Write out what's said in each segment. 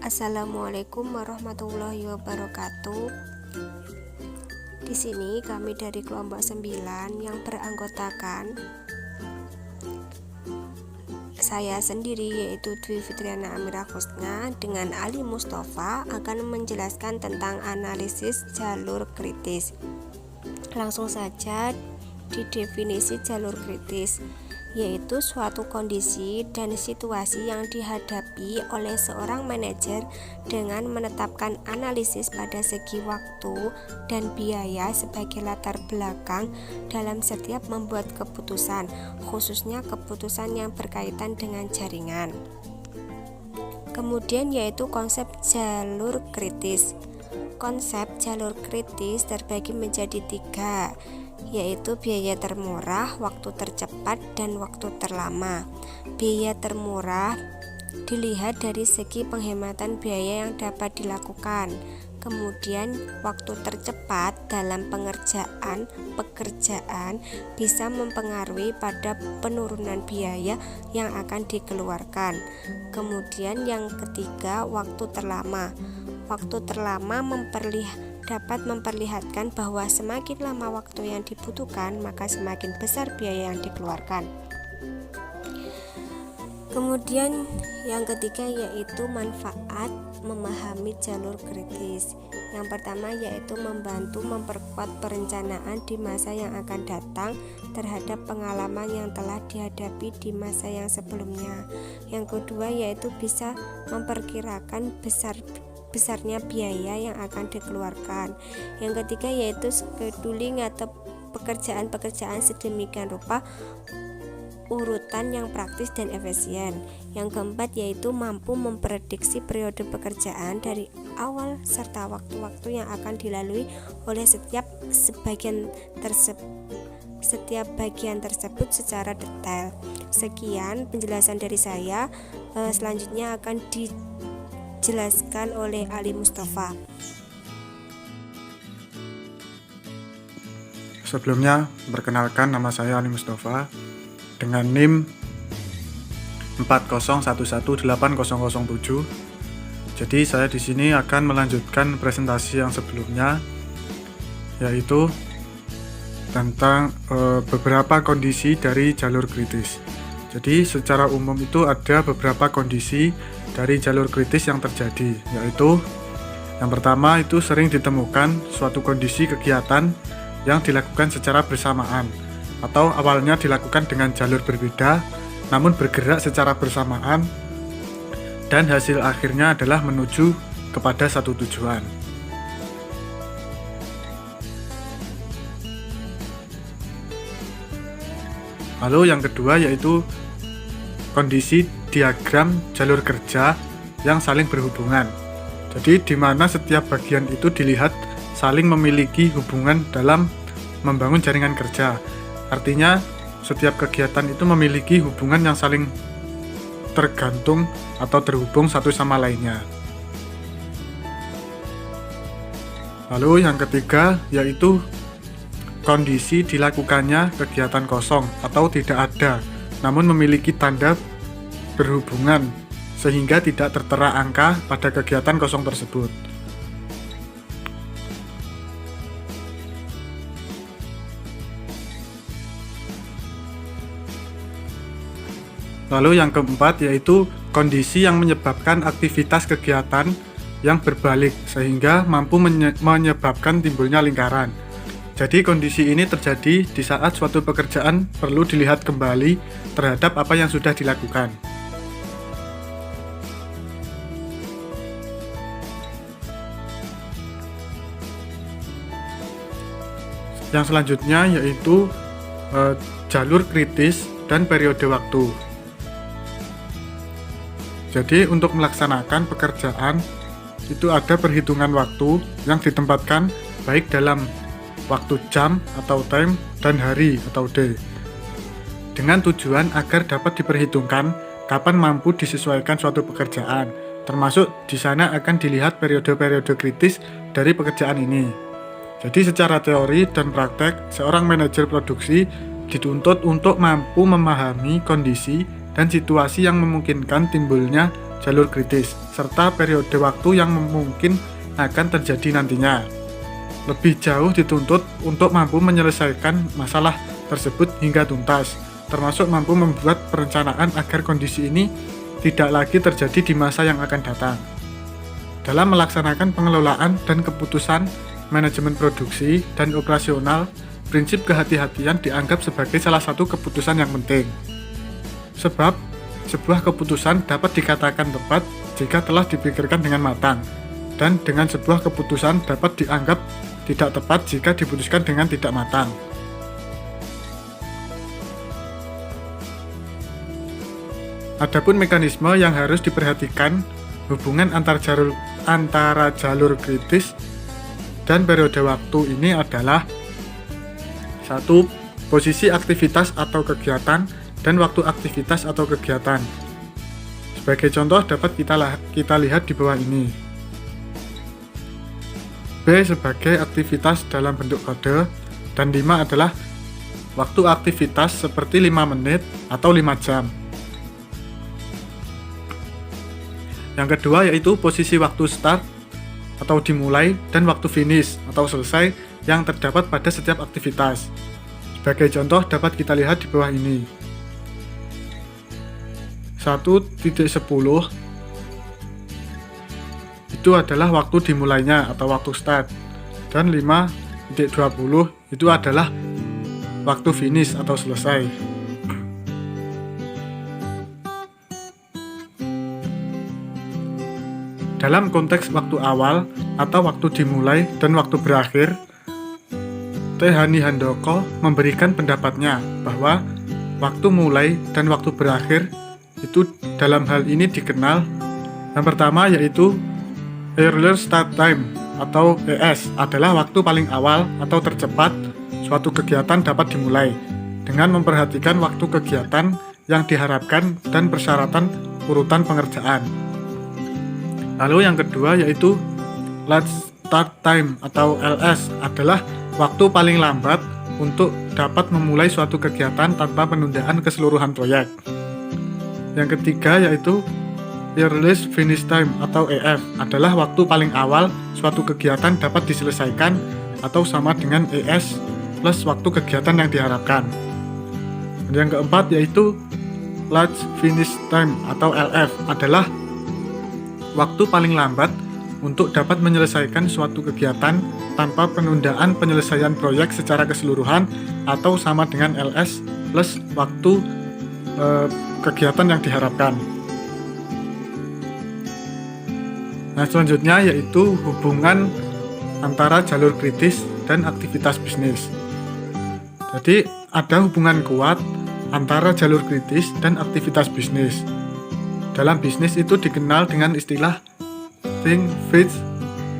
Assalamualaikum warahmatullahi wabarakatuh. Di sini kami dari kelompok 9 yang beranggotakan saya sendiri, yaitu Dwi Fitriana Amirah Husna dengan Ali Mustafa, akan menjelaskan tentang analisis jalur kritis. Langsung saja di definisi jalur kritis, yaitu suatu kondisi dan situasi yang dihadapi oleh seorang manajer dengan menetapkan analisis pada segi waktu dan biaya sebagai latar belakang dalam setiap membuat keputusan, khususnya keputusan yang berkaitan dengan jaringan. Kemudian yaitu konsep jalur kritis. Konsep jalur kritis terbagi menjadi 3, yaitu biaya termurah, waktu tercepat, dan waktu terlama. Biaya termurah dilihat dari segi penghematan biaya yang dapat dilakukan. Kemudian waktu tercepat dalam pekerjaan bisa mempengaruhi pada penurunan biaya yang akan dikeluarkan. Kemudian yang ketiga, waktu terlama. Waktu terlama dapat memperlihatkan bahwa semakin lama waktu yang dibutuhkan, maka semakin besar biaya yang dikeluarkan. Kemudian yang ketiga yaitu manfaat memahami jalur kritis. Yang pertama yaitu membantu memperkuat perencanaan di masa yang akan datang terhadap pengalaman yang telah dihadapi di masa yang sebelumnya. Yang kedua yaitu bisa memperkirakan besarnya biaya yang akan dikeluarkan. Yang ketiga yaitu scheduling atau pekerjaan-pekerjaan sedemikian rupa urutan yang praktis dan efisien. Yang keempat yaitu mampu memprediksi periode pekerjaan dari awal serta waktu-waktu yang akan dilalui oleh setiap bagian tersebut secara detail. Sekian penjelasan dari saya. Selanjutnya akan dijelaskan oleh Ali Mustafa. Sebelumnya, perkenalkan, nama saya Ali Mustafa dengan NIM 401180007. Jadi saya di sini akan melanjutkan presentasi yang sebelumnya, yaitu tentang beberapa kondisi dari jalur kritis. Jadi secara umum itu ada beberapa kondisi dari jalur kritis yang terjadi, yaitu yang pertama itu sering ditemukan suatu kondisi kegiatan yang dilakukan secara bersamaan atau awalnya dilakukan dengan jalur berbeda namun bergerak secara bersamaan dan hasil akhirnya adalah menuju kepada satu tujuan. Lalu yang kedua yaitu kondisi diagram jalur kerja yang saling berhubungan. Jadi di mana setiap bagian itu dilihat saling memiliki hubungan dalam membangun jaringan kerja. Artinya setiap kegiatan itu memiliki hubungan yang saling tergantung atau terhubung satu sama lainnya. Lalu yang ketiga yaitu kondisi dilakukannya kegiatan kosong atau tidak ada, namun memiliki tanda berhubungan sehingga tidak tertera angka pada kegiatan kosong tersebut. Lalu yang keempat yaitu kondisi yang menyebabkan aktivitas kegiatan yang berbalik sehingga mampu menyebabkan timbulnya lingkaran. Jadi kondisi ini terjadi di saat suatu pekerjaan perlu dilihat kembali terhadap apa yang sudah dilakukan. Yang selanjutnya yaitu jalur kritis dan periode waktu. Jadi untuk melaksanakan pekerjaan itu ada perhitungan waktu yang ditempatkan baik dalam waktu jam atau time dan hari atau day, dengan tujuan agar dapat diperhitungkan kapan mampu disesuaikan suatu pekerjaan. Termasuk di sana akan dilihat periode-periode kritis dari pekerjaan ini. Jadi secara teori dan praktek, seorang manajer produksi dituntut untuk mampu memahami kondisi dan situasi yang memungkinkan timbulnya jalur kritis, serta periode waktu yang mungkin akan terjadi nantinya. Lebih jauh dituntut untuk mampu menyelesaikan masalah tersebut hingga tuntas, termasuk mampu membuat perencanaan agar kondisi ini tidak lagi terjadi di masa yang akan datang. Dalam melaksanakan pengelolaan dan keputusan manajemen produksi dan operasional, prinsip kehati-hatian dianggap sebagai salah satu keputusan yang penting. Sebab, sebuah keputusan dapat dikatakan tepat jika telah dipikirkan dengan matang, dan dengan sebuah keputusan dapat dianggap tidak tepat jika diputuskan dengan tidak matang. Adapun mekanisme yang harus diperhatikan hubungan antara jalur kritis dan periode waktu ini adalah: 1. Posisi aktivitas atau kegiatan dan waktu aktivitas atau kegiatan. Sebagai contoh dapat kita lihat di bawah ini. B sebagai aktivitas dalam bentuk kode, dan 5 adalah waktu aktivitas seperti 5 menit atau 5 jam. Yang kedua yaitu posisi waktu start atau dimulai dan waktu finish atau selesai yang terdapat pada setiap aktivitas. Sebagai contoh dapat kita lihat di bawah ini. 1.10 itu adalah waktu dimulainya atau waktu start, dan 5.20 itu adalah waktu finish atau selesai. Dalam konteks waktu awal atau waktu dimulai dan waktu berakhir, T. Hani Handoko memberikan pendapatnya bahwa waktu mulai dan waktu berakhir itu dalam hal ini dikenal yang pertama yaitu Earlier Start Time atau ES adalah waktu paling awal atau tercepat suatu kegiatan dapat dimulai dengan memperhatikan waktu kegiatan yang diharapkan dan persyaratan urutan pengerjaan. Lalu yang kedua yaitu Last Start Time atau LS adalah waktu paling lambat untuk dapat memulai suatu kegiatan tanpa penundaan keseluruhan proyek. Yang ketiga yaitu Earliest Finish Time atau EF adalah waktu paling awal suatu kegiatan dapat diselesaikan atau sama dengan ES plus waktu kegiatan yang diharapkan. Dan yang keempat yaitu Last Finish Time atau LF adalah waktu paling lambat untuk dapat menyelesaikan suatu kegiatan tanpa penundaan penyelesaian proyek secara keseluruhan atau sama dengan LS plus waktu kegiatan yang diharapkan. Nah, selanjutnya yaitu hubungan antara jalur kritis dan aktivitas bisnis. Jadi ada hubungan kuat antara jalur kritis dan aktivitas bisnis. Dalam bisnis itu dikenal dengan istilah think fast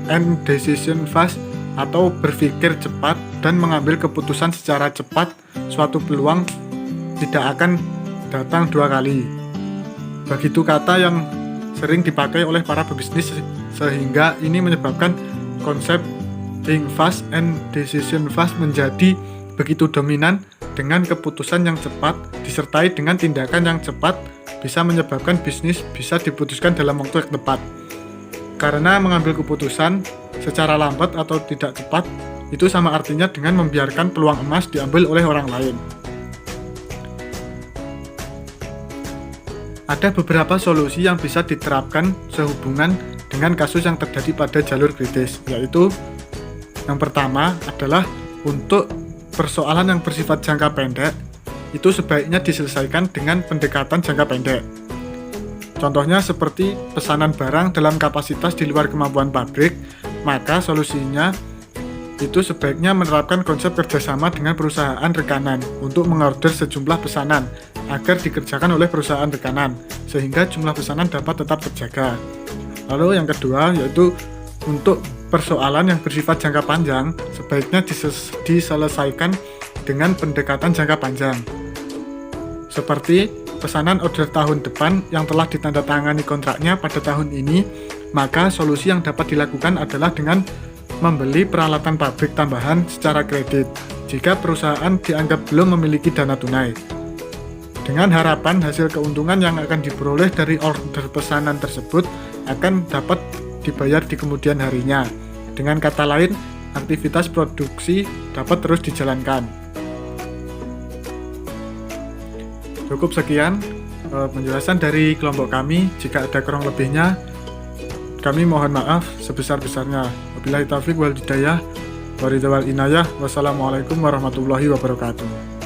and decision fast atau berpikir cepat dan mengambil keputusan secara cepat. Suatu peluang tidak akan datang dua kali. Begitu kata yang sering dipakai oleh para pebisnis sehingga ini menyebabkan konsep think fast and decision fast menjadi begitu dominan. Dengan keputusan yang cepat disertai dengan tindakan yang cepat bisa menyebabkan bisnis bisa diputuskan dalam waktu yang tepat. Karena mengambil keputusan secara lambat atau tidak cepat itu sama artinya dengan membiarkan peluang emas diambil oleh orang lain. Ada beberapa solusi yang bisa diterapkan sehubungan dengan kasus yang terjadi pada jalur kritis, yaitu yang pertama adalah untuk persoalan yang bersifat jangka pendek itu sebaiknya diselesaikan dengan pendekatan jangka pendek. Contohnya seperti pesanan barang dalam kapasitas di luar kemampuan pabrik, maka solusinya itu sebaiknya menerapkan konsep kerjasama dengan perusahaan rekanan untuk mengorder sejumlah pesanan agar dikerjakan oleh perusahaan rekanan sehingga jumlah pesanan dapat tetap terjaga. Lalu yang kedua yaitu untuk persoalan yang bersifat jangka panjang sebaiknya diselesaikan dengan pendekatan jangka panjang. Seperti pesanan order tahun depan yang telah ditandatangani kontraknya pada tahun ini, maka solusi yang dapat dilakukan adalah dengan membeli peralatan pabrik tambahan secara kredit jika perusahaan dianggap belum memiliki dana tunai. dengan harapan hasil keuntungan yang akan diperoleh dari order pesanan tersebut akan dapat dibayar di kemudian harinya. Dengan kata lain, aktivitas produksi dapat terus dijalankan. Cukup sekian penjelasan dari kelompok kami. Jika ada kurang lebihnya, kami mohon maaf sebesar-besarnya. Wabillahi taufiq wal hidayah, waridha wal inayah. Wassalamualaikum warahmatullahi wabarakatuh.